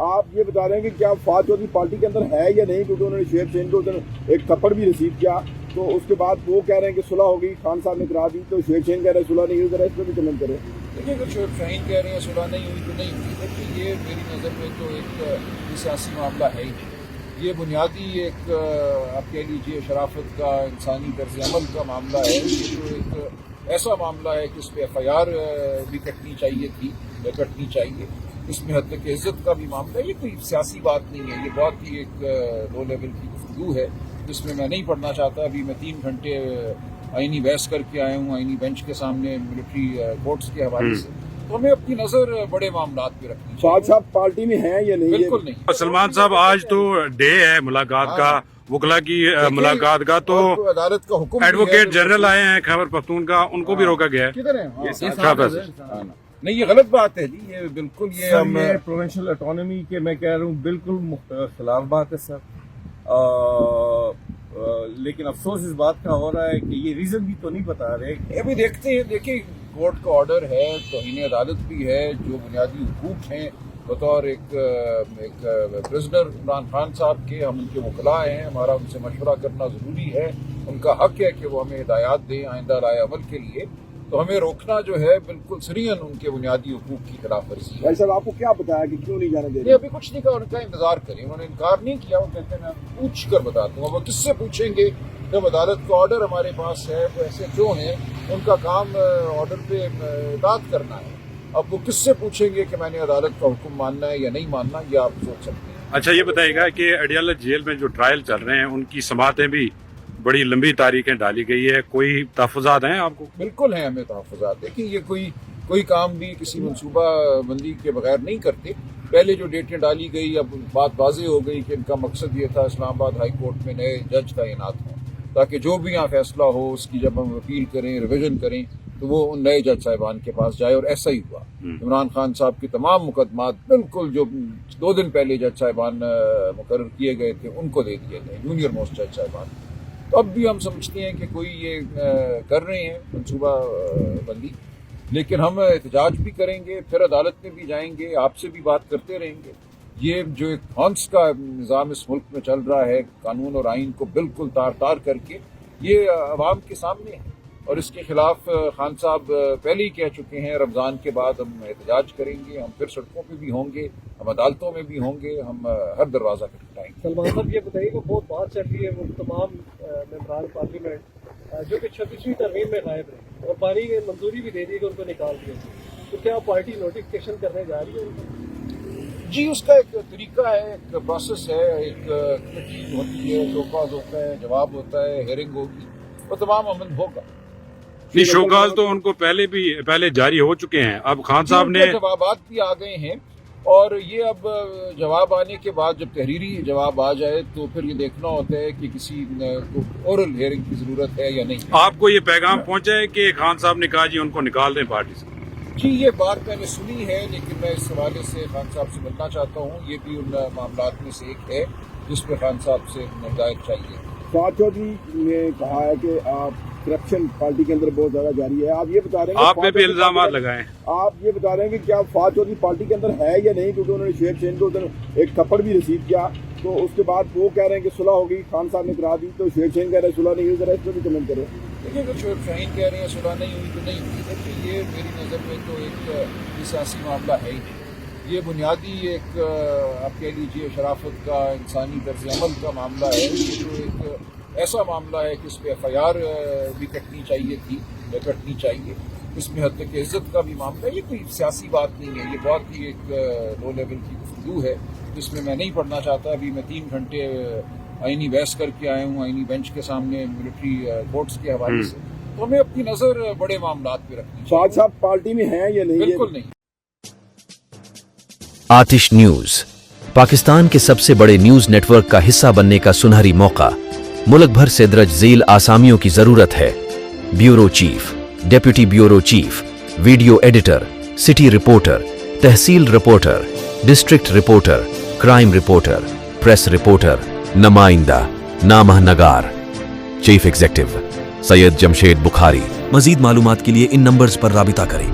آپ یہ بتا رہے ہیں کہ کیا فواد چودھری پارٹی کے اندر ہے یا نہیں، کیونکہ انہوں نے شعیب شاہین کو ایک تھپڑ بھی ریسیو کیا، تو اس کے بعد وہ کہہ رہے ہیں کہ صلح ہو گئی، خان صاحب نے کرا دی، تو شعیب شاہین کہہ رہے ہیں صلح نہیں ہوئی، ذرا اس پہ بھی کمنٹ کریں۔ دیکھیے اگر شعیب شاہین کہہ رہے ہیں صلح نہیں ہوئی تو نہیں ہوئی، دیکھیے یہ میری نظر میں تو ایک سیاسی معاملہ ہے ہی نہیں، یہ بنیادی ایک آپ کہہ لیجیے شرافت کا، انسانی طرز عمل کا معاملہ ہے، یہ جو ایک ایسا معاملہ ہے کہ اس پہ ایف آئی آر بھی کٹنی چاہیے تھی یا کٹنی چاہیے، اس میں حد تک عزت کا بھی معاملہ ہے، یہ کوئی سیاسی بات نہیں ہے، یہ بہت ہی ایک لو لیول کی گفتگو ہے جس میں نہیں پڑھنا چاہتا۔ ابھی میں 3 گھنٹے آئینی بحث کر کے آیا ہوں آئینی بینچ کے سامنے ملٹری کورٹس کے حوالے سے، تو ہمیں اپنی نظر بڑے معاملات پہ رکھنی چاہیے۔ فواد صاحب پارٹی میں ہیں یا نہیں؟ بالکل نہیں۔ سلمان صاحب آج تو ڈے ہے ملاقات کا، وکلا کی ملاقات کا، تو عدالت کا حکم ایڈوکیٹ جنرل آئے ہیں خیبر پختونخوا، ان کو بھی روکا گیا ہے۔ کدھر ہیں؟ نہیں یہ غلط بات ہے جی، یہ بالکل یہ ہم پروونشل اٹانومی کے میں کہہ رہا ہوں بالکل خلاف بات ہے سر، لیکن افسوس اس بات کا ہو رہا ہے کہ یہ ریزن بھی تو نہیں بتا رہے۔ ابھی دیکھتے ہیں، دیکھیں کورٹ کا آرڈر ہے، توہین عدالت بھی ہے، جو بنیادی حقوق ہیں بطور ایک پرزنر عمران خان صاحب کے، ہم ان کے وکلاء ہیں، ہمارا ان سے مشورہ کرنا ضروری ہے، ان کا حق ہے کہ وہ ہمیں ہدایات دیں آئندہ رائے عمل کے لیے، تو ہمیں روکنا جو ہے بالکل سریعاً ان کے بنیادی حقوق کی خلاف ورزی ہے۔ بھائی صاحب آپ کو کیا بتایا کہ کیوں نہیں جانے دے یہ رہے؟ ابھی کچھ نہیں کہا، ان کا انتظار کریں، انہوں نے انکار نہیں کیا، وہ کہتے ہیں میں پوچھ کر بتاتا ہوں۔ اب وہ کس سے پوچھیں گے جب عدالت کا آرڈر ہمارے پاس ہے، وہ ایسے کیوں ہیں، ان کا کام آرڈر پہ اطاعت کرنا ہے، اب وہ کس سے پوچھیں گے کہ میں نے عدالت کا حکم ماننا ہے یا نہیں ماننا، یہ آپ سوچ سکتے ہیں۔ اچھا یہ بتائیے گا کہ اڈیالہ جیل میں جو ٹرائل چل رہے ہیں ان کی سماعتیں بھی بڑی لمبی تاریخیں ڈالی گئی ہے، کوئی تحفظات ہیں آپ کو؟ بالکل ہیں ہمیں تحفظات، دیکھیں یہ کوئی کام بھی کسی منصوبہ بندی کے بغیر نہیں کرتے، پہلے جو ڈیٹیں ڈالی گئی اب بات واضح ہو گئی کہ ان کا مقصد یہ تھا اسلام آباد ہائی کورٹ میں نئے جج تعینات ہوں، تاکہ جو بھی یہاں فیصلہ ہو اس کی جب ہم اپیل کریں، ریویژن کریں، تو وہ ان نئے جج صاحبان کے پاس جائے، اور ایسا ہی ہوا۔ عمران خان صاحب کے تمام مقدمات بالکل جو 2 دن پہلے جج صاحبان مقرر کیے گئے تھے ان کو دے دیے گئے، جونیئر موسٹ جج صاحبان۔ تو اب بھی ہم سمجھتے ہیں کہ کوئی یہ کر رہے ہیں منصوبہ بندی، لیکن ہم احتجاج بھی کریں گے، پھر عدالت میں بھی جائیں گے، آپ سے بھی بات کرتے رہیں گے۔ یہ جو ایک ہانس کا نظام اس ملک میں چل رہا ہے، قانون اور آئین کو بالکل تار تار کر کے، یہ عوام کے سامنے ہے، اور اس کے خلاف خان صاحب پہلے ہی کہہ چکے ہیں رمضان کے بعد ہم احتجاج کریں گے، ہم پھر سڑکوں پہ بھی ہوں گے، ہم عدالتوں میں بھی ہوں گے، ہم ہر دروازہ کھٹکھٹائیں گے۔ سلمان صاحب یہ بتائیے کہ بہت بات چل رہی ہے وہ تمام ممبران پارلیمنٹ جو کہ 26ویں ترمیم میں غائب رہے اور پانی کی منظوری بھی دے دی کہ ان کو نکال دیا، تو کیا پارٹی نوٹیفکیشن کرنے جا رہی ہے؟ جی اس کا ایک طریقہ ہے، ایک پروسیس ہے، ایک کمیٹی ہوتی ہے، شوکاز ہوتا ہے، جواب ہوتا ہے، ہیئرنگ ہوگی، وہ تمام عمل ہوگا۔ یہ شوکاز تو ان کو پہلے جاری ہو چکے ہیں، اب خان صاحب نے جوابات بھی آ گئے ہیں، اور یہ اب جواب آنے کے بعد جب تحریری جواب آ جائے تو پھر یہ دیکھنا ہوتا ہے کہ کسی کو اورل ہیئرنگ کی ضرورت ہے یا نہیں۔ آپ کو یہ پیغام پہنچا ہے کہ خان صاحب نے کہا جی ان کو نکال دیں پارٹی سے؟ جی یہ بات میں نے سنی ہے، لیکن میں اس حوالے سے خان صاحب سے ملنا چاہتا ہوں، یہ بھی ان معاملات میں سے ایک ہے جس پہ خان صاحب سے ہدایت چاہیے۔ فواد چودھری نے کہا ہے کہ آپ کرپشن پارٹی کے اندر بہت زیادہ جاری ہے، آپ یہ بتا رہے ہیں آپ پہ بھی الزامات لگائیں، آپ یہ بتا رہے ہیں کہ کیا فواد چودھری پارٹی کے اندر ہے یا نہیں، کیونکہ انہوں نے شعیب شاہین کو ایک تھپڑ بھی ریسیو کیا، تو اس کے بعد وہ کہہ رہے ہیں کہ صلح ہو گئی، خان صاحب نے کرا دی، تو شعیب شاہین کہہ رہے ہیں صلح نہیں ہوئی، ذرا اس پہ بھی کمنٹ کریں۔ دیکھیے اگر شعیب شاہین کہہ رہے ہیں صلح نہیں ہوئی تو نہیں ہوئی، دیکھیے یہ میری نظر میں تو ایک سیاسی معاملہ ہے ہی نہیں، یہ بنیادی ایک آپ کہہ لیجیے شرافت کا، انسانی طرز عمل کا معاملہ ہے، یہ جو ایک ایسا معاملہ ہے کہ اس پہ ایف آئی آر بھی کٹنی چاہیے تھی یا کٹنی چاہیے، اس میں حد تک عزت کا بھی معاملہ ہے، یہ کوئی سیاسی بات نہیں ہے، یہ بہت ہی ایک لو لیول کی گفتگو ہے جس میں نہیں پڑھنا چاہتا۔ ابھی میں 3 گھنٹے آئینی بحث کر کے آیا ہوں آئینی بینچ کے سامنے ملٹری کورٹس کے حوالے سے، تو ہمیں اپنی نظر بڑے معاملات پہ رکھنی چاہیے۔ فواد صاحب پارٹی میں ہیں یا نہیں؟ بالکل نہیں۔ آتش نیوز پاکستان کے سب سے بڑے نیوز نیٹ ورک کا حصہ بننے کا سنہری موقع، ملک بھر سے درج ذیل آسامیوں کی ضرورت ہے: bureau chief, deputy bureau chief, video editor, city reporter, tehsil reporter, district reporter, crime reporter, press reporter, نمائندہ، نامہ نگار۔ Chief executive Syed Jamshed Bukhari. مزید معلومات کے لیے ان نمبرز پر رابطہ کریں۔